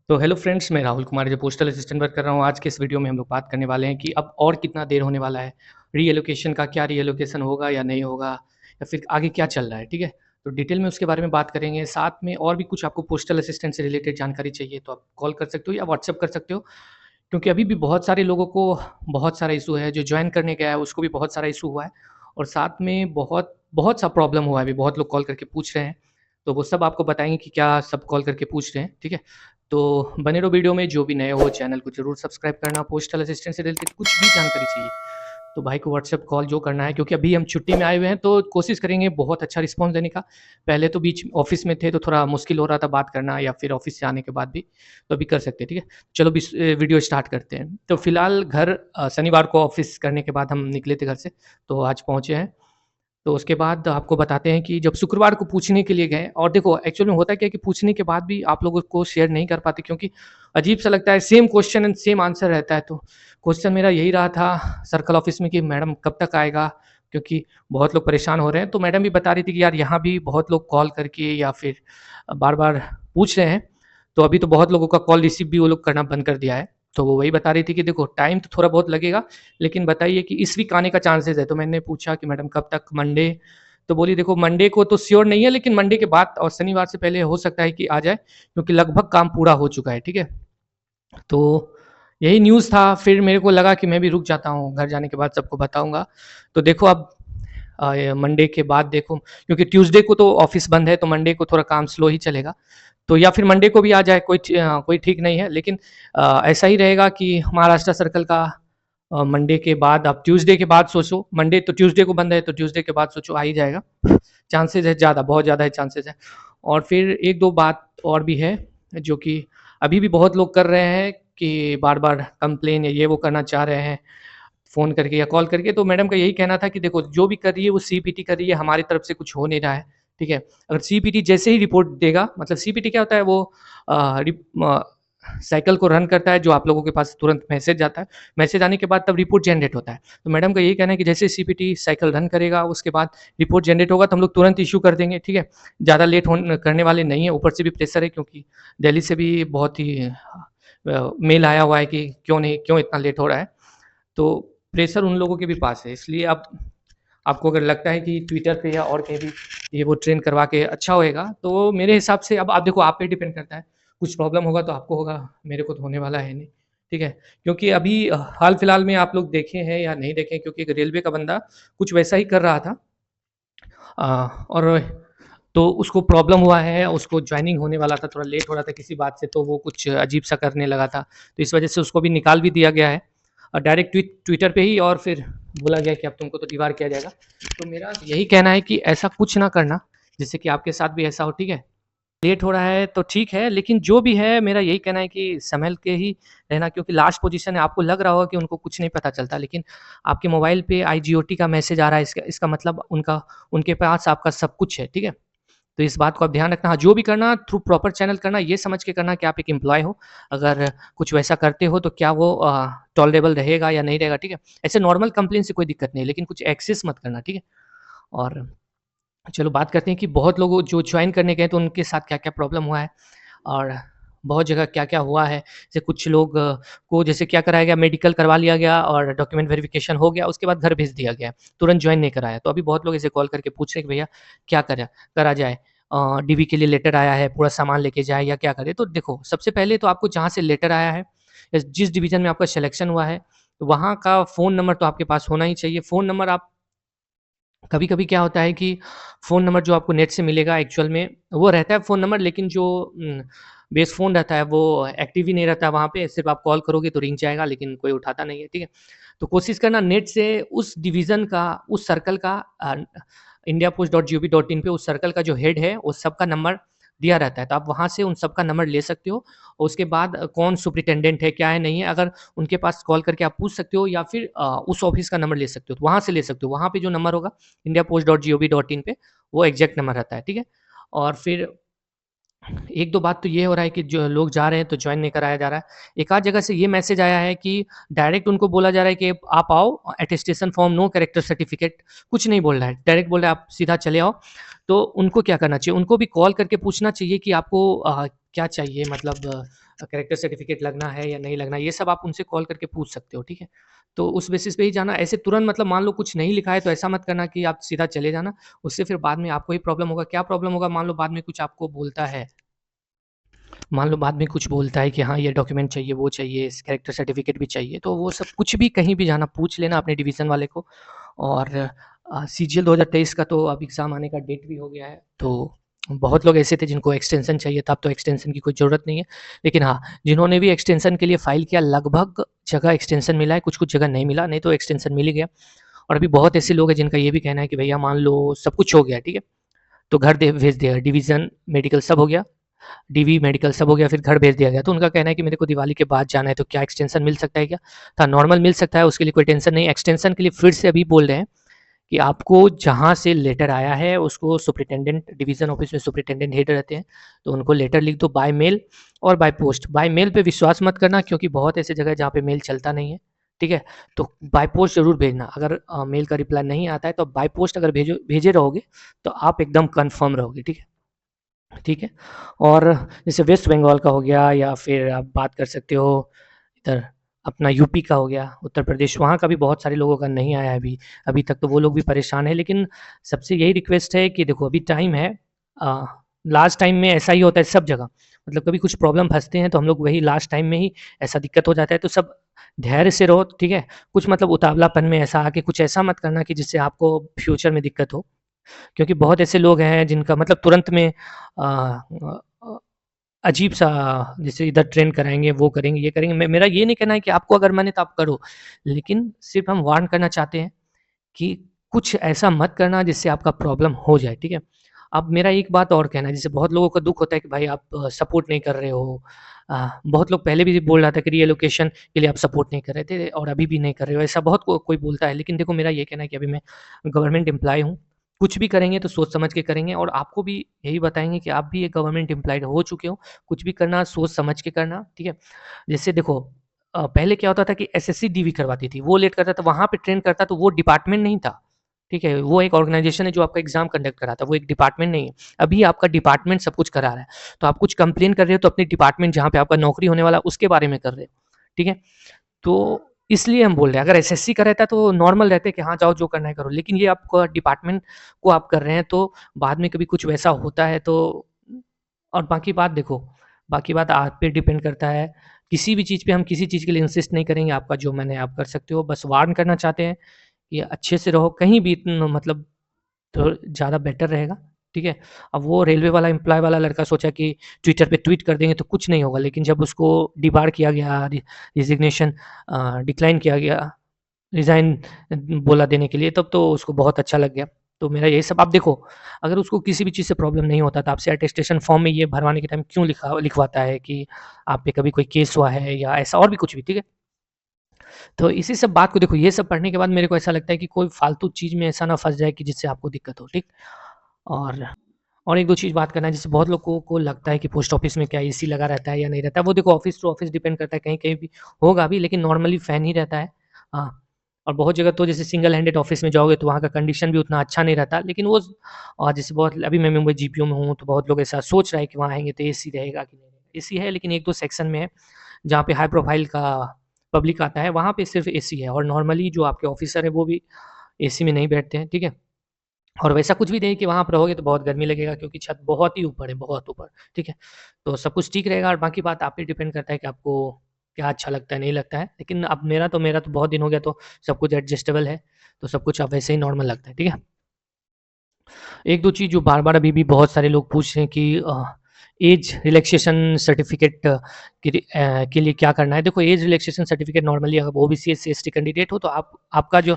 तो hello friends, मैं राहुल कुमार जो पोस्टल असिस्टेंट वर्क कर रहा हूँ। आज के इस वीडियो में हम लोग बात करने वाले हैं कि अब और कितना देर होने वाला है, रीएलोकेशन का क्या रीएलोकेशन होगा या नहीं होगा, या फिर आगे क्या चल रहा है, ठीक है? तो डिटेल में उसके बारे में बात करेंगे। साथ में और भी कुछ आपको पोस्टल असिस्टेंट से रिलेटेड जानकारी चाहिए तो आप कॉल कर सकते हो या व्हाट्सएप कर सकते हो, क्योंकि अभी भी बहुत सारे लोगों को बहुत सारा इशू है। जो ज्वाइन करने गया है उसको भी बहुत सारा इशू हुआ है, और साथ में बहुत बहुत सा प्रॉब्लम हुआ है। अभी बहुत लोग कॉल करके पूछ रहे हैं, तो वो सब आपको बताएंगे कि क्या सब कॉल करके पूछ रहे हैं, ठीक है? तो बने रहो वीडियो में। जो भी नए हो चैनल को जरूर सब्सक्राइब करना। पोस्टल असिस्टेंट से रिलेटेड कुछ भी जानकारी चाहिए तो भाई को व्हाट्सएप कॉल जो करना है, क्योंकि अभी हम छुट्टी में आए हुए हैं तो कोशिश करेंगे बहुत अच्छा रिस्पॉन्स देने का। पहले तो बीच ऑफिस में थे तो थोड़ा मुश्किल हो रहा था बात करना, या फिर ऑफिस से आने के बाद भी, तो अभी कर सकते हैं, ठीक है? चलो वीडियो स्टार्ट करते हैं। तो फिलहाल घर शनिवार को ऑफिस करने के बाद हम निकले थे घर से, तो आज पहुँचे हैं। तो उसके बाद आपको बताते हैं कि जब शुक्रवार को पूछने के लिए गए, और देखो एक्चुअल में होता क्या है कि पूछने के बाद भी आप लोगों को शेयर नहीं कर पाते, क्योंकि अजीब सा लगता है। Same question and same answer रहता है। तो क्वेश्चन मेरा यही रहा था सर्कल ऑफिस में कि मैडम कब तक आएगा, क्योंकि बहुत लोग परेशान हो रहे हैं। तो मैडम भी बता रही थी कि यार यहाँ भी बहुत लोग कॉल करके या फिर बार बार पूछ रहे हैं, तो अभी तो बहुत लोगों का कॉल रिसीव भी वो लोग करना बंद कर दिया है। तो वो वही बता रही थी कि देखो टाइम तो थोड़ा बहुत लगेगा, लेकिन बताइए कि इस वीक आने का चांसेस है। तो मैंने पूछा कि मैडम कब तक, मंडे? तो बोली देखो मंडे को तो श्योर नहीं है, लेकिन मंडे के बाद और शनिवार से पहले हो सकता है कि आ जाए, क्योंकि लगभग काम पूरा हो चुका है, ठीक है? तो यही न्यूज़ था। फिर मेरे को लगा कि मैं भी रुक जाता हूँ, घर जाने के बाद सबको बताऊंगा। तो देखो अब मंडे के बाद देखो, क्योंकि ट्यूसडे को तो ऑफिस बंद है, तो मंडे को थोड़ा काम स्लो ही चलेगा। तो या फिर मंडे को भी आ जाए, कोई ठीक नहीं है। लेकिन ऐसा ही रहेगा कि महाराष्ट्र सर्कल का मंडे के बाद, आप ट्यूसडे के बाद सोचो। मंडे तो ट्यूसडे को बंद है, तो ट्यूसडे के बाद सोचो आ ही जाएगा। चांसेस है ज़्यादा, बहुत ज़्यादा है चांसेस है। और फिर एक दो बात और भी है, जो कि अभी भी बहुत लोग कर रहे हैं कि बार बार कंप्लेन या ये वो करना चाह रहे हैं, फ़ोन करके या कॉल करके। तो मैडम का यही कहना था कि देखो जो भी कर रही है वो सीपीटी कर रही है, हमारी तरफ से कुछ हो नहीं रहा है, ठीक है? अगर सीपीटी जैसे ही रिपोर्ट देगा, मतलब सीपीटी क्या होता है, वो साइकिल को रन करता है, जो आप लोगों के पास तुरंत मैसेज जाता है। मैसेज आने के बाद तब रिपोर्ट जनरेट होता है। तो मैडम का यही कहना है कि जैसे सीपीटी साइकिल रन करेगा, उसके बाद रिपोर्ट जनरेट होगा तो हम लोग तुरंत इश्यू कर देंगे, ठीक है? ज़्यादा लेट करने वाले नहीं है। ऊपर से भी प्रेशर है, क्योंकि दिल्ली से भी बहुत ही मेल आया हुआ है कि क्यों इतना लेट हो रहा है। तो प्रेशर उन लोगों के भी पास है। इसलिए आप, आपको अगर लगता है कि ट्विटर पे या और कहीं भी ये वो ट्रेंड करवा के अच्छा होएगा, तो मेरे हिसाब से अब आप देखो, आप पे डिपेंड करता है। कुछ प्रॉब्लम होगा तो आपको होगा, मेरे को तो होने वाला है नहीं, ठीक है? क्योंकि अभी हाल फिलहाल में आप लोग देखे हैं या नहीं देखे, क्योंकि एक रेलवे का बंदा कुछ वैसा ही कर रहा था, और तो उसको प्रॉब्लम हुआ है, उसको ज्वाइनिंग होने वाला था, थोड़ा लेट हो रहा था किसी बात से, तो वो कुछ अजीब सा करने लगा था। तो इस वजह से उसको भी निकाल भी दिया गया है, और डायरेक्ट ट्विटर पे ही, और फिर बोला गया कि अब तुमको तो डिबार किया जाएगा। तो मेरा यही कहना है कि ऐसा कुछ ना करना, जिससे कि आपके साथ भी ऐसा हो, ठीक है? लेट हो रहा है तो ठीक है, लेकिन जो भी है मेरा यही कहना है कि संभल के ही रहना, क्योंकि लास्ट पोजीशन है। आपको लग रहा होगा कि उनको कुछ नहीं पता चलता, लेकिन आपके मोबाइल पे आईजीओटी का मैसेज आ रहा है, इसका मतलब उनके पास आपका सब कुछ है, ठीक है? तो इस बात को आप ध्यान रखना। हाँ, जो भी करना थ्रू प्रॉपर चैनल करना, ये समझ के करना कि आप एक एम्प्लॉय हो। अगर कुछ वैसा करते हो तो क्या वो टॉलरेबल रहेगा या नहीं रहेगा, ठीक है? ऐसे नॉर्मल कंप्लेन से कोई दिक्कत नहीं है, लेकिन कुछ एक्सेस मत करना, ठीक है? और चलो बात करते हैं कि बहुत लोग जो ज्वाइन करने गए तो उनके साथ क्या-क्या प्रॉब्लम हुआ है, और बहुत जगह क्या-क्या हुआ है। जैसे कुछ लोग को जैसे क्या कराया गया, मेडिकल करवा लिया गया और डॉक्यूमेंट वेरिफिकेशन हो गया, उसके बाद घर भेज दिया गया, तुरंत ज्वाइन नहीं कराया। तो अभी बहुत लोग ऐसे कॉल करके पूछ रहे हैं कि भैया क्या करा जाए? डीवी के लिए लेटर आया है, पूरा सामान लेके जाएँ या क्या करें? तो देखो, सबसे पहले तो आपको जहाँ से लेटर आया है या जिस डिवीज़न में आपका सिलेक्शन हुआ है, वहाँ का फ़ोन नंबर तो आपके पास होना ही चाहिए। फ़ोन नंबर आप, कभी-कभी क्या होता है कि फ़ोन नंबर जो आपको नेट से मिलेगा एक्चुअल में वो रहता है फ़ोन नंबर, लेकिन जो बेस फ़ोन रहता है वो एक्टिव ही नहीं रहता है वहाँ पे। सिर्फ़ आप कॉल करोगे तो रिंग जाएगा, लेकिन कोई उठाता नहीं है, ठीक है? तो कोशिश करना नेट से उस डिवीज़न का, उस सर्कल का, indiapost.gov.in पे उस सर्कल का जो हेड है, उस सबका नंबर दिया रहता है। तो आप वहाँ से उन सबका नंबर ले सकते हो, और उसके बाद कौन सुपरिटेंडेंट है, क्या है, नहीं है, अगर उनके पास कॉल करके आप पूछ सकते हो, या फिर उस ऑफ़िस का नंबर ले सकते हो, तो वहाँ से ले सकते हो। वहाँ पे जो नंबर होगा indiapost.gov.in पे, वो एग्ज़ैक्ट नंबर रहता है, ठीक है? और फिर एक दो बात तो ये हो रहा है कि जो लोग जा रहे हैं तो जॉइन नहीं कराया जा रहा है। एक आध जगह से ये मैसेज आया है कि डायरेक्ट उनको बोला जा रहा है कि आप आओ, attestation form, no character certificate, कुछ नहीं बोल रहा है। डायरेक्ट बोल रहा है आप सीधा चले आओ। तो उनको क्या करना चाहिए? उनको भी कॉल करके पूछना चाहिए कि आपको क्या चाहिए, मतलब कैरेक्टर सर्टिफिकेट लगना है या नहीं लगना, ये सब आप उनसे कॉल करके पूछ सकते हो, ठीक है। तो उस बेसिस पे ही जाना, ऐसे तुरंत मतलब मान लो कुछ नहीं लिखा है तो ऐसा मत करना कि आप सीधा चले जाना, उससे फिर बाद में आपको ही प्रॉब्लम होगा। क्या प्रॉब्लम होगा, मान लो बाद में कुछ आपको बोलता है, मान लो बाद में कुछ बोलता है कि हाँ ये डॉक्यूमेंट चाहिए, वो चाहिए, कैरेक्टर सर्टिफिकेट भी चाहिए, तो वो सब कुछ भी कहीं भी जाना पूछ लेना अपने डिवीज़न वाले को। और सीजीएल 2023 का तो अब एग्ज़ाम आने का डेट भी हो गया है, तो बहुत लोग ऐसे थे जिनको एक्सटेंशन चाहिए था, अब तो एक्सटेंशन की कोई ज़रूरत नहीं है। लेकिन हाँ, जिन्होंने भी एक्सटेंशन के लिए फ़ाइल किया, लगभग जगह एक्सटेंशन मिला है, कुछ-कुछ जगह नहीं मिला, नहीं तो एक्सटेंशन मिल ही गया। और अभी बहुत ऐसे लोग हैं जिनका ये भी कहना है कि भैया मान लो सब कुछ हो गया, ठीक है, तो घर दे भेज दिया, डिवीज़न, मेडिकल सब हो गया, डीवी मेडिकल सब हो गया, फिर घर भेज दिया गया। तो उनका कहना है कि मेरे को दिवाली के बाद जाना है, तो क्या एक्सटेंशन मिल सकता है क्या? हाँ, नॉर्मल मिल सकता है, उसके लिए कोई टेंशन नहीं। एक्सटेंशन के लिए फिर से अभी बोल रहे हैं कि आपको जहाँ से लेटर आया है उसको सुपरिटेंडेंट, डिवीज़न ऑफिस में सुपरिटेंडेंट हेड रहते हैं, तो उनको लेटर लिख दो बाय मेल और बाय पोस्ट। बाय मेल पे विश्वास मत करना, क्योंकि बहुत ऐसी जगह है जहाँ पे मेल चलता नहीं है, ठीक है? तो बाय पोस्ट ज़रूर भेजना। अगर मेल का रिप्लाई नहीं आता है तो बाय पोस्ट अगर भेजे रहोगे तो आप एकदम कन्फर्म रहोगे, ठीक है? ठीक है। और जैसे वेस्ट बंगाल का हो गया, या फिर आप बात कर सकते हो इधर अपना यूपी का हो गया, उत्तर प्रदेश, वहाँ का भी बहुत सारे लोगों का नहीं आया है अभी। अभी तक तो वो लोग भी परेशान हैं, लेकिन सबसे यही रिक्वेस्ट है कि देखो अभी टाइम है। लास्ट टाइम में ऐसा ही होता है सब जगह, मतलब कभी कुछ प्रॉब्लम फँसते हैं तो हम लोग वही लास्ट टाइम में ही ऐसा दिक्कत हो जाता है, तो सब धैर्य से रहो, ठीक है? कुछ मतलब उतावलापन में ऐसा आके कुछ ऐसा मत करना कि जिससे आपको फ्यूचर में दिक्कत हो। क्योंकि बहुत ऐसे लोग हैं जिनका मतलब तुरंत में अ, अजीब-सा, जैसे इधर ट्रेंड कराएँगे, वो करेंगे, ये करेंगे। मेरा ये नहीं कहना है कि आपको अगर माने तो आप करो, लेकिन सिर्फ़ हम वार्न करना चाहते हैं कि कुछ ऐसा मत करना जिससे आपका प्रॉब्लम हो जाए, ठीक है? अब मेरा एक बात और कहना है, जैसे बहुत लोगों को दुःख होता है कि भाई आप सपोर्ट नहीं कर रहे हो। बहुत लोग पहले भी बोल रहा था कि रीएलोकेशन के लिए आप सपोर्ट नहीं कर रहे थे और अभी भी नहीं कर रहे हो, ऐसा बहुत कोई बोलता है। लेकिन देखो मेरा ये कहना है कि अभी मैं गवर्नमेंट एम्प्लॉयी हूँ, कुछ भी करेंगे तो सोच समझ के करेंगे, और आपको भी यही बताएँगे कि आप भी एक गवर्नमेंट एम्प्लॉयड हो चुके हो, कुछ भी करना सोच समझ के करना, ठीक है? जैसे देखो पहले क्या होता था कि एसएससी डीवी करवाती थी, वो लेट करता था, वहाँ पे ट्रेन करता तो वो डिपार्टमेंट नहीं था, ठीक है? वो एक ऑर्गनाइज़ेशन है जो आपका एग्ज़ाम कंडक्ट कराता है, वो एक डिपार्टमेंट नहीं है। अभी आपका डिपार्टमेंट सब कुछ करा रहा है, तो आप कुछ कंप्लेन कर रहे हो तो अपने डिपार्टमेंट जहाँ पे आपका नौकरी होने वाला है उसके बारे में कर रहे हो, ठीक है? तो इसलिए हम बोल रहे हैं, अगर एसएससी का रहता तो नॉर्मल रहते कि हाँ, जाओ जो करना है करो, लेकिन ये आपका डिपार्टमेंट को आप कर रहे हैं, तो बाद में कभी कुछ वैसा होता है तो, और बाकी बात देखो, बाकी बात आप पे डिपेंड करता है। किसी भी चीज़ पे हम किसी चीज़ के लिए इंसिस्ट नहीं करेंगे, आपका जो मन है आप कर सकते हो। बस वार्न करना चाहते हैं कि अच्छे से रहो, कहीं भी मतलब तो ज़्यादा बेटर रहेगा, ठीक है? अब वो रेलवे वाला एम्प्लॉयी वाला लड़का सोचा कि ट्विटर पे ट्वीट कर देंगे तो कुछ नहीं होगा, लेकिन जब उसको डिबार किया गया, रिज़िग्नेशन डिक्लाइन किया गया, रिज़ाइन बोला देने के लिए, तब तो उसको बहुत अच्छा लग गया। तो मेरा यही सब, आप देखो, अगर उसको किसी भी चीज़ से प्रॉब्लम नहीं होता तो आपसे अटेस्टेशन फॉर्म में ये भरवाने के टाइम क्यों लिखवाता है कि आप पे कभी कोई केस हुआ है या ऐसा और भी कुछ भी, ठीक है? तो इसी सब बात को देखो, ये सब पढ़ने के बाद मेरे को ऐसा लगता है कि कोई फालतू चीज़ में ऐसा ना फँस जाए कि जिससे आपको दिक्कत हो, ठीक? और और 1-2 चीज़ बात करना है, जैसे बहुत लोगों को लगता है कि पोस्ट ऑफिस में क्या एसी लगा रहता है या नहीं रहता है, वो देखो ऑफिस टू ऑफिस डिपेंड करता है, कहीं-कहीं भी होगा भी, लेकिन नॉर्मली फ़ैन ही रहता है। हाँ, और बहुत जगह तो जैसे सिंगल हैंडेड ऑफिस में जाओगे तो वहाँ का कंडीशन भी उतना अच्छा नहीं रहता, लेकिन वो जैसे बहुत, अभी मैं मुंबई जीपीओ में हूँ, तो बहुत लोग ऐसा सोच रहा है कि वहाँ आएँगे तो एसी रहेगा कि नहीं रहेगा। एसी है, लेकिन 1-2 सेक्शन में है, जहाँ पे हाई प्रोफाइल का पब्लिक आता है, वहाँ पे सिर्फ़ एसी है, और नॉर्मली जो आपके ऑफिसर हैं वो भी एसी में नहीं बैठते हैं, ठीक है? और वैसा कुछ भी नहीं कि वहाँ पर रहोगे तो बहुत गर्मी लगेगा, क्योंकि छत बहुत ही ऊपर है, बहुत ऊपर, ठीक है? तो सब कुछ ठीक रहेगा, और बाकी बात आप पे डिपेंड करता है कि आपको क्या अच्छा लगता है, नहीं लगता है। लेकिन अब मेरा तो बहुत दिन हो गया, तो सब कुछ एडजस्टेबल है, तो सब कुछ अब वैसे ही नॉर्मल लगता है, ठीक है? 1-2 चीज़ जो बार-बार अभी भी बहुत सारे लोग पूछ रहे हैं कि ऐज रिलैक्सेशन सर्टिफ़िकेट के लिए क्या करना है? देखो, ऐज रिलैक्सेशन सर्टिफ़िकेट नॉर्मली अगर ओबीसी, एससी, एसटी कैंडिडेट हो तो आपका जो,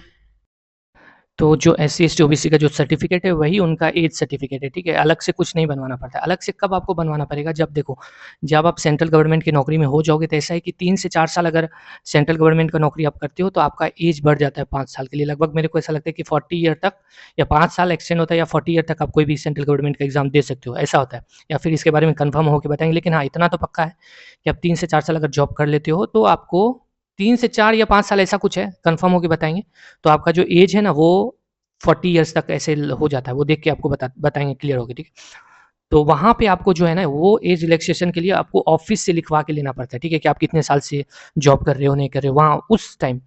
तो जो एससी, एसटी, ओबीसी का जो सर्टिफ़िकेट है वही उनका एज सर्टिफ़िकेट है, ठीक है? अलग से कुछ नहीं बनवाना पड़ता है। अलग से कब आपको बनवाना पड़ेगा, जब देखो, जब आप सेंट्रल गवर्नमेंट की नौकरी में हो जाओगे तो ऐसा है कि 3 से 4 साल अगर सेंट्रल गवर्नमेंट का नौकरी आप करते हो तो आपका एज बढ़ जाता है 5 साल के लिए। लगभग मेरे को ऐसा लगता है कि 40 ईयर तक, या 5 साल एक्सटेंड होता है, या 40 ईयर तक आप कोई भी सेंट्रल गवर्नमेंट का एग्ज़ाम दे सकते हो, ऐसा होता है। या फिर इसके बारे में कन्फर्म होके बताएँगे, लेकिन हाँ, इतना तो पक्का है कि आप 3 से 4 साल अगर जॉब कर लेते हो तो आपको 3 से 4 या 5 साल, ऐसा कुछ है, कन्फर्म होके बताएँगे। तो आपका जो एज है ना वो 40 ईयर्स तक ऐसे हो जाता है, वो देख के आपको बताएँगे, क्लियर होगी, ठीक है? तो वहाँ पे आपको जो है ना वो एज रिलैक्सेशन के लिए आपको ऑफिस से लिखवा के लेना पड़ता है, ठीक है? कि आप कितने साल से जॉब कर रहे हो, नहीं कर रहे हो, वहाँ उस टाइम।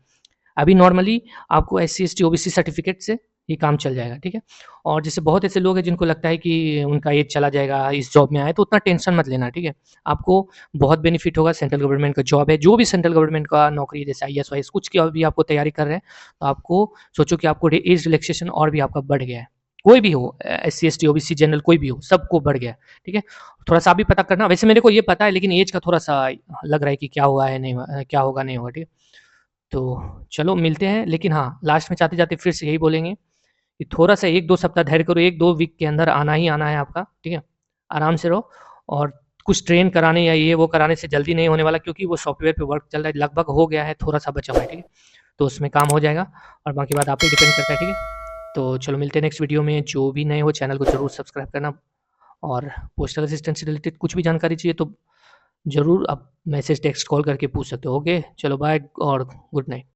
अभी नॉर्मली आपको एससी, एसटी, ओबीसी सर्टिफिकेट से ये काम चल जाएगा, ठीक है? और जैसे बहुत ऐसे लोग हैं जिनको लगता है कि उनका एज चला जाएगा इस जॉब में आए, तो उतना टेंशन मत लेना, ठीक है? आपको बहुत बेनिफिट होगा, सेंट्रल गवर्नमेंट का जॉब है, जो भी सेंट्रल गवर्नमेंट का नौकरी है, जैसे आईएएस, वाईएएस कुछ की भी आपको तैयारी कर रहे हैं, तो आपको सोचो कि आपको एज रिलैक्सेशन और भी आपका बढ़ गया है। कोई भी हो, एससी, एसटी, ओबीसी, जनरल कोई भी हो, सबको बढ़ गया है, ठीक है? थोड़ा-सा आप भी पता करना, वैसे मेरे को ये पता है लेकिन एज का थोड़ा-सा लग रहा है कि क्या हुआ है, नहीं हुआ क्या होगा, नहीं होगा, ठीक है? तो चलो मिलते हैं, लेकिन हाँ, लास्ट में जाते-जाते फिर से यही बोलेंगे कि थोड़ा-सा 1-2 सप्ताह धैर्य करो, 1-2 वीक के अंदर आना ही आना है आपका, ठीक है? आराम से रहो और कुछ ट्रेन कराने या ये वो कराने से जल्दी नहीं होने वाला, क्योंकि वो सॉफ्टवेयर पे वर्क चल रहा है, लगभग हो गया है, थोड़ा-सा बचा हुआ है, ठीक है? तो उसमें काम हो जाएगा और बाकी बात आप पे डिपेंड करता है, ठीक है? तो चलो मिलते हैं नेक्स्ट वीडियो में, जो भी नए हो चैनल को ज़रूर सब्सक्राइब करना और पोस्टल असिस्टेंट से रिलेटेड कुछ भी जानकारी चाहिए तो ज़रूर आप मैसेज, टेक्स्ट, कॉल करके पूछ सकते हो। ओके, चलो बाय और गुड नाइट।